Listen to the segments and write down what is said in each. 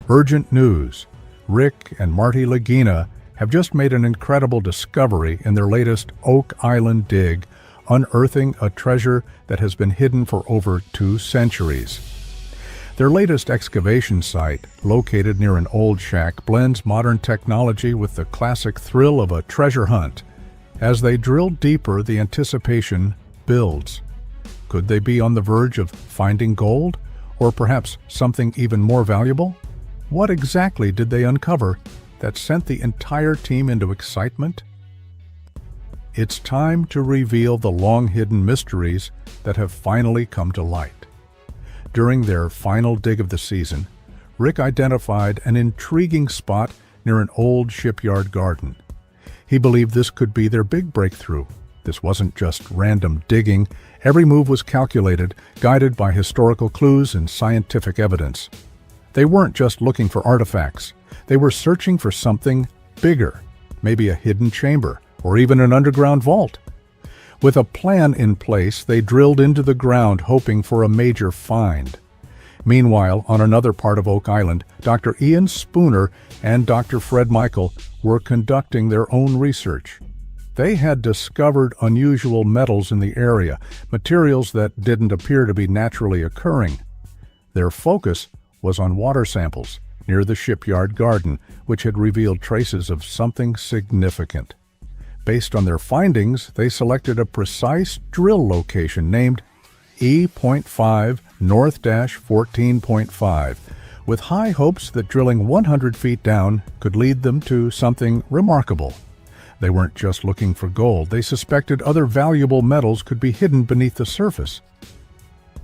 Urgent news. Rick and Marty Lagina have just made an incredible discovery in their latest Oak Island dig, unearthing a treasure that has been hidden for over 2 centuries. Their latest excavation site, located near an old shack, blends modern technology with the classic thrill of a treasure hunt. As they drill deeper, the anticipation builds. Could they be on the verge of finding gold, or perhaps something even more valuable? What exactly did they uncover that sent the entire team into excitement? It's time to reveal the long-hidden mysteries that have finally come to light. During their final dig of the season, Rick identified an intriguing spot near an old shipyard garden. He believed this could be their big breakthrough. This wasn't just random digging. Every move was calculated, guided by historical clues and scientific evidence. They weren't just looking for artifacts. They were searching for something bigger, maybe a hidden chamber, or even an underground vault. With a plan in place, they drilled into the ground hoping for a major find. Meanwhile, on another part of Oak Island, Dr. Ian Spooner and Dr. Fred Michael were conducting their own research. They had discovered unusual metals in the area, materials that didn't appear to be naturally occurring. Their focus was on water samples near the shipyard garden, which had revealed traces of something significant. Based on their findings, they selected a precise drill location named E.5 North-14.5, with high hopes that drilling 100 feet down could lead them to something remarkable. They weren't just looking for gold. They suspected other valuable metals could be hidden beneath the surface.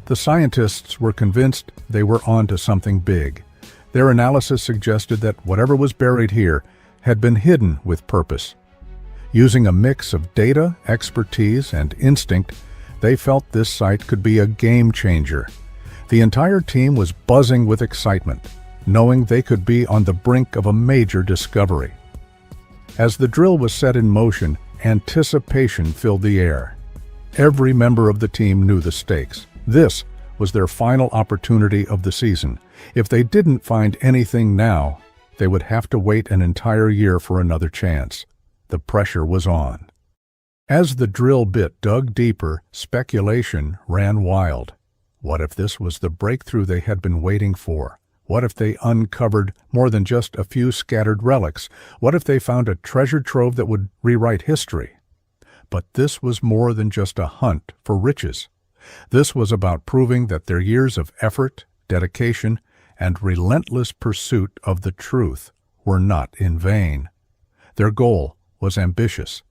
The scientists were convinced they were onto something big. Their analysis suggested that whatever was buried here had been hidden with purpose. Using a mix of data, expertise, and instinct, they felt this site could be a game changer. The entire team was buzzing with excitement, knowing they could be on the brink of a major discovery. As the drill was set in motion, anticipation filled the air. Every member of the team knew the stakes. This was their final opportunity of the season. If they didn't find anything now, they would have to wait an entire year for another chance. The pressure was on. As the drill bit dug deeper, speculation ran wild. What if this was the breakthrough they had been waiting for? What if they uncovered more than just a few scattered relics? What if they found a treasure trove that would rewrite history? But this was more than just a hunt for riches. This was about proving that their years of effort, dedication, and relentless pursuit of the truth were not in vain. Their goal was ambitious.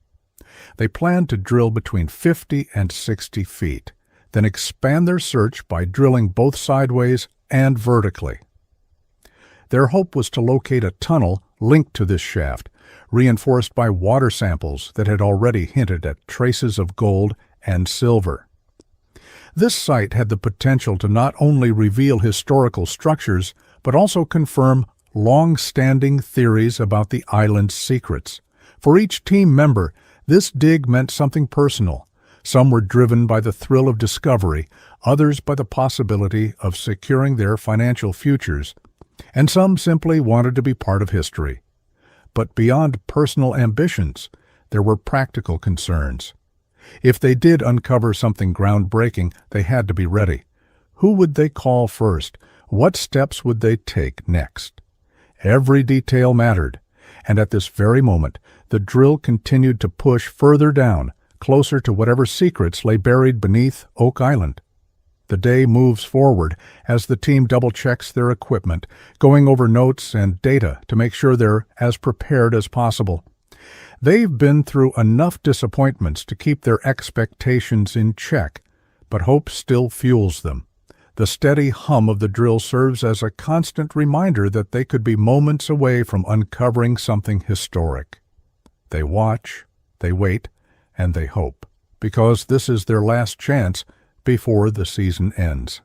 They planned to drill between 50 and 60 feet, then expand their search by drilling both sideways and vertically. Their hope was to locate a tunnel linked to this shaft, reinforced by water samples that had already hinted at traces of gold and silver. This site had the potential to not only reveal historical structures, but also confirm long-standing theories about the island's secrets. For each team member, this dig meant something personal. Some were driven by the thrill of discovery, others by the possibility of securing their financial futures, and some simply wanted to be part of history. But beyond personal ambitions, there were practical concerns. If they did uncover something groundbreaking, they had to be ready. Who would they call first? What steps would they take next? Every detail mattered, and at this very moment, the drill continued to push further down, closer to whatever secrets lay buried beneath Oak Island. The day moves forward as the team double-checks their equipment, going over notes and data to make sure they're as prepared as possible. They've been through enough disappointments to keep their expectations in check, but hope still fuels them. The steady hum of the drill serves as a constant reminder that they could be moments away from uncovering something historic. They watch, they wait, and they hope, because this is their last chance before the season ends.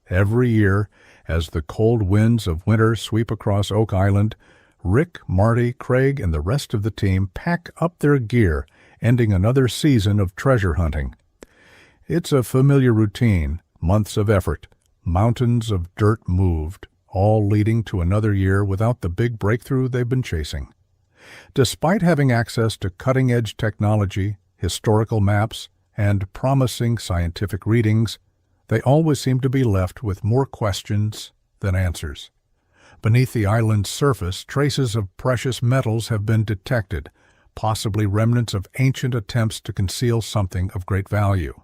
Every year, as the cold winds of winter sweep across Oak Island, Rick, Marty, Craig, and the rest of the team pack up their gear, ending another season of treasure hunting. It's a familiar routine, months of effort, mountains of dirt moved, all leading to another year without the big breakthrough they've been chasing. Despite having access to cutting-edge technology, historical maps, and promising scientific readings, they always seem to be left with more questions than answers. Beneath the island's surface, traces of precious metals have been detected, possibly remnants of ancient attempts to conceal something of great value.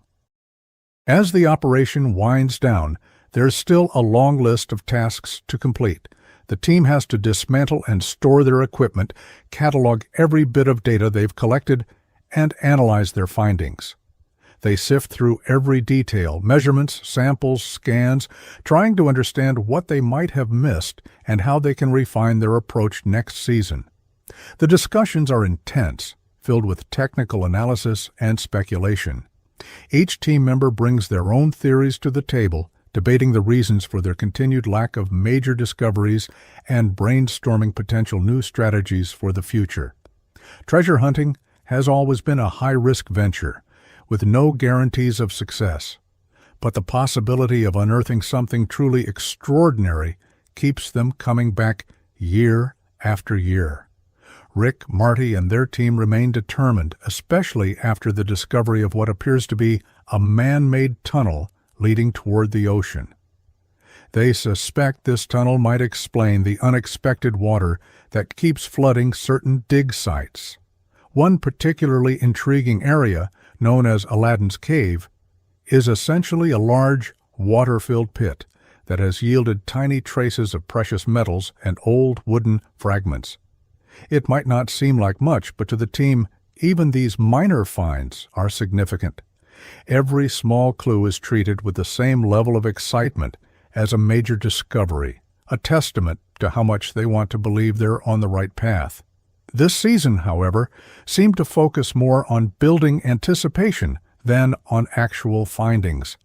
As the operation winds down, there's still a long list of tasks to complete. The team has to dismantle and store their equipment, catalog every bit of data they've collected, and analyze their findings. They sift through every detail, measurements, samples, scans, trying to understand what they might have missed and how they can refine their approach next season. The discussions are intense, filled with technical analysis and speculation. Each team member brings their own theories to the table, debating the reasons for their continued lack of major discoveries and brainstorming potential new strategies for the future. Treasure hunting has always been a high-risk venture, with no guarantees of success. But the possibility of unearthing something truly extraordinary keeps them coming back year after year. Rick, Marty, and their team remain determined, especially after the discovery of what appears to be a man-made tunnel leading toward the ocean. They suspect this tunnel might explain the unexpected water that keeps flooding certain dig sites. One particularly intriguing area, known as Aladdin's Cave, is essentially a large, water-filled pit that has yielded tiny traces of precious metals and old wooden fragments. It might not seem like much, but to the team, even these minor finds are significant. Every small clue is treated with the same level of excitement as a major discovery, a testament to how much they want to believe they're on the right path. This season, however, seemed to focus more on building anticipation than on actual findings.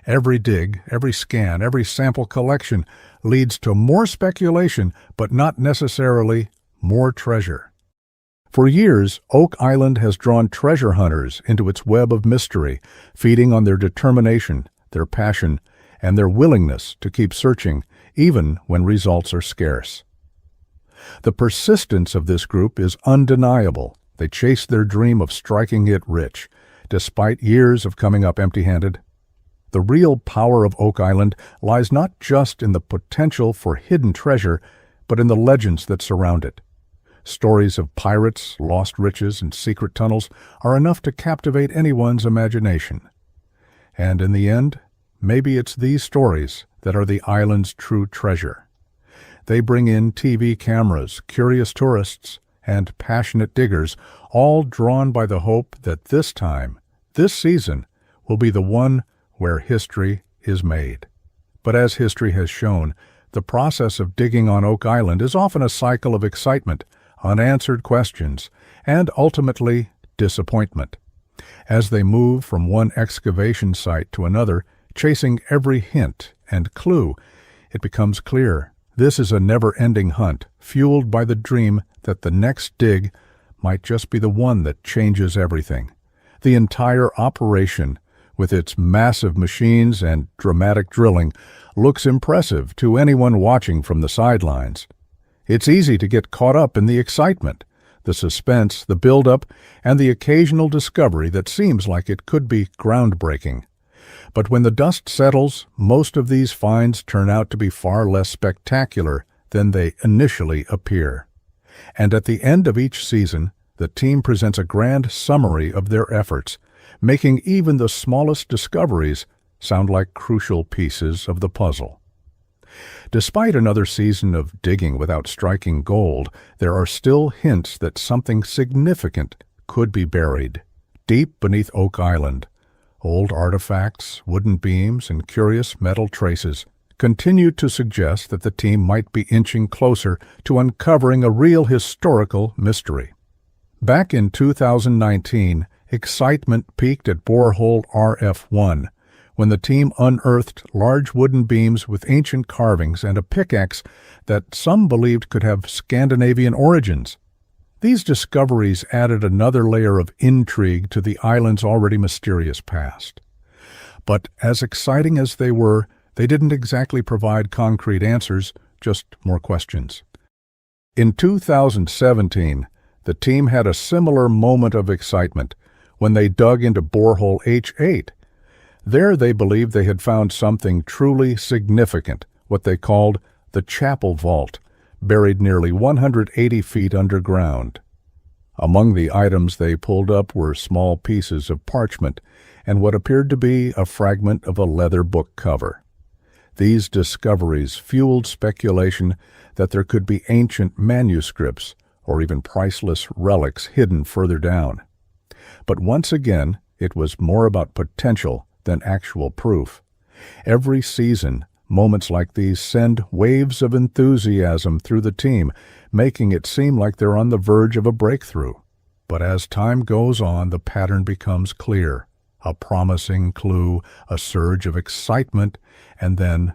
Every dig, every scan, every sample collection leads to more speculation, but not necessarily more treasure. For years, Oak Island has drawn treasure hunters into its web of mystery, feeding on their determination, their passion, and their willingness to keep searching, even when results are scarce. The persistence of this group is undeniable. They chase their dream of striking it rich, despite years of coming up empty-handed. The real power of Oak Island lies not just in the potential for hidden treasure, but in the legends that surround it. Stories of pirates, lost riches, and secret tunnels are enough to captivate anyone's imagination. And in the end, maybe it's these stories that are the island's true treasure. They bring in TV cameras, curious tourists, and passionate diggers, all drawn by the hope that this time, this season, will be the one where history is made. But as history has shown, the process of digging on Oak Island is often a cycle of excitement, unanswered questions, and ultimately disappointment. As they move from one excavation site to another, chasing every hint and clue, it becomes clear this is a never-ending hunt, fueled by the dream that the next dig might just be the one that changes everything. The entire operation, with its massive machines and dramatic drilling, looks impressive to anyone watching from the sidelines. It's easy to get caught up in the excitement, the suspense, the build-up, and the occasional discovery that seems like it could be groundbreaking. But when the dust settles, most of these finds turn out to be far less spectacular than they initially appear. And at the end of each season, the team presents a grand summary of their efforts, making even the smallest discoveries sound like crucial pieces of the puzzle. Despite another season of digging without striking gold, there are still hints that something significant could be buried deep beneath Oak Island. Old artifacts, wooden beams, and curious metal traces continue to suggest that the team might be inching closer to uncovering a real historical mystery. Back in 2019, excitement peaked at borehole RF1, when the team unearthed large wooden beams with ancient carvings and a pickaxe that some believed could have Scandinavian origins. These discoveries added another layer of intrigue to the island's already mysterious past. But as exciting as they were, They didn't exactly provide concrete answers, just more questions. In 2017, the team had a similar moment of excitement when they dug into borehole H8. There they believed they had found something truly significant, what they called the Chapel Vault, buried nearly 180 feet underground. Among the items they pulled up were small pieces of parchment and what appeared to be a fragment of a leather book cover. These discoveries fueled speculation that there could be ancient manuscripts or even priceless relics hidden further down. But once again, it was more about potential than actual proof. Every season, moments like these send waves of enthusiasm through the team, making it seem like they're on the verge of a breakthrough. But as time goes on, the pattern becomes clear. A promising clue, a surge of excitement, and then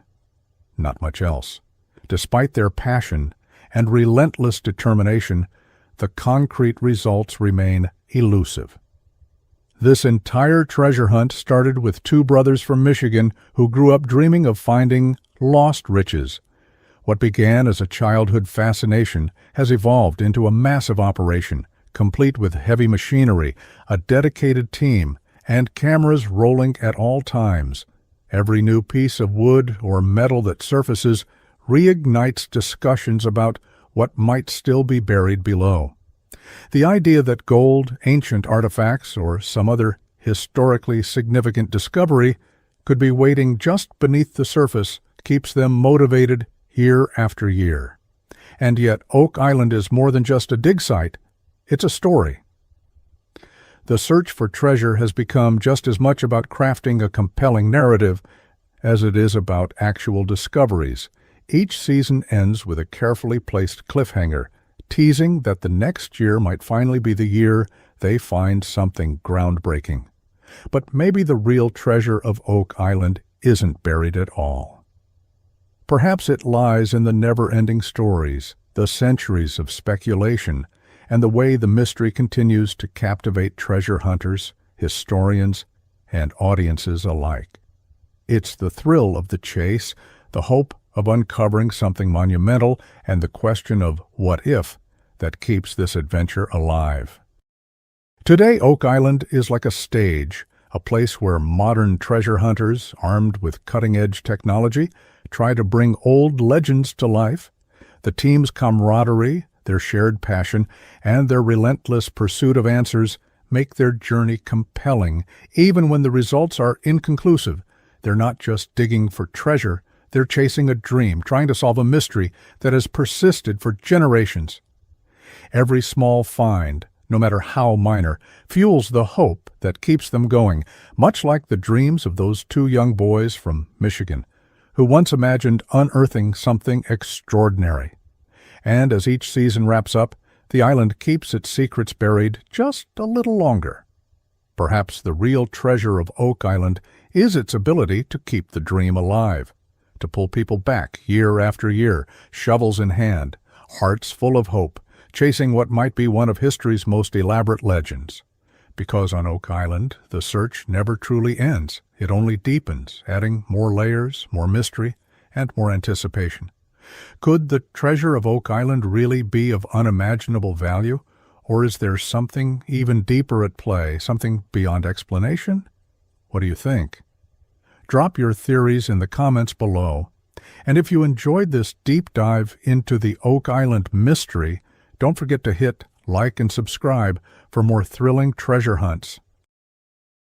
not much else. Despite their passion and relentless determination, the concrete results remain elusive. This entire treasure hunt started with two brothers from Michigan who grew up dreaming of finding lost riches. What began as a childhood fascination has evolved into a massive operation, complete with heavy machinery, a dedicated team, and cameras rolling at all times. Every new piece of wood or metal that surfaces reignites discussions about what might still be buried below. The idea that gold, ancient artifacts, or some other historically significant discovery could be waiting just beneath the surface keeps them motivated year after year. And yet Oak Island is more than just a dig site, it's a story. The search for treasure has become just as much about crafting a compelling narrative as it is about actual discoveries. Each season ends with a carefully placed cliffhanger, teasing that the next year might finally be the year they find something groundbreaking. But maybe the real treasure of Oak Island isn't buried at all. Perhaps it lies in the never-ending stories, the centuries of speculation, and the way the mystery continues to captivate treasure hunters, historians, and audiences alike. It's the thrill of the chase, the hope of uncovering something monumental, and the question of what if that keeps this adventure alive. Today, Oak Island is like a stage, a place where modern treasure hunters, armed with cutting-edge technology, try to bring old legends to life. The team's camaraderie, their shared passion, and their relentless pursuit of answers make their journey compelling, even when the results are inconclusive. They're not just digging for treasure, they're chasing a dream, trying to solve a mystery that has persisted for generations. Every small find, no matter how minor, fuels the hope that keeps them going, much like the dreams of those two young boys from Michigan, who once imagined unearthing something extraordinary. And as each season wraps up, the island keeps its secrets buried just a little longer. Perhaps the real treasure of Oak Island is its ability to keep the dream alive, to pull people back year after year, shovels in hand, hearts full of hope, chasing what might be one of history's most elaborate legends. Because on Oak Island, the search never truly ends. It only deepens, adding more layers, more mystery, and more anticipation. Could the treasure of Oak Island really be of unimaginable value, or is there something even deeper at play, something beyond explanation? What do you think? Drop your theories in the comments below. And if you enjoyed this deep dive into the Oak Island mystery, don't forget to hit like and subscribe for more thrilling treasure hunts.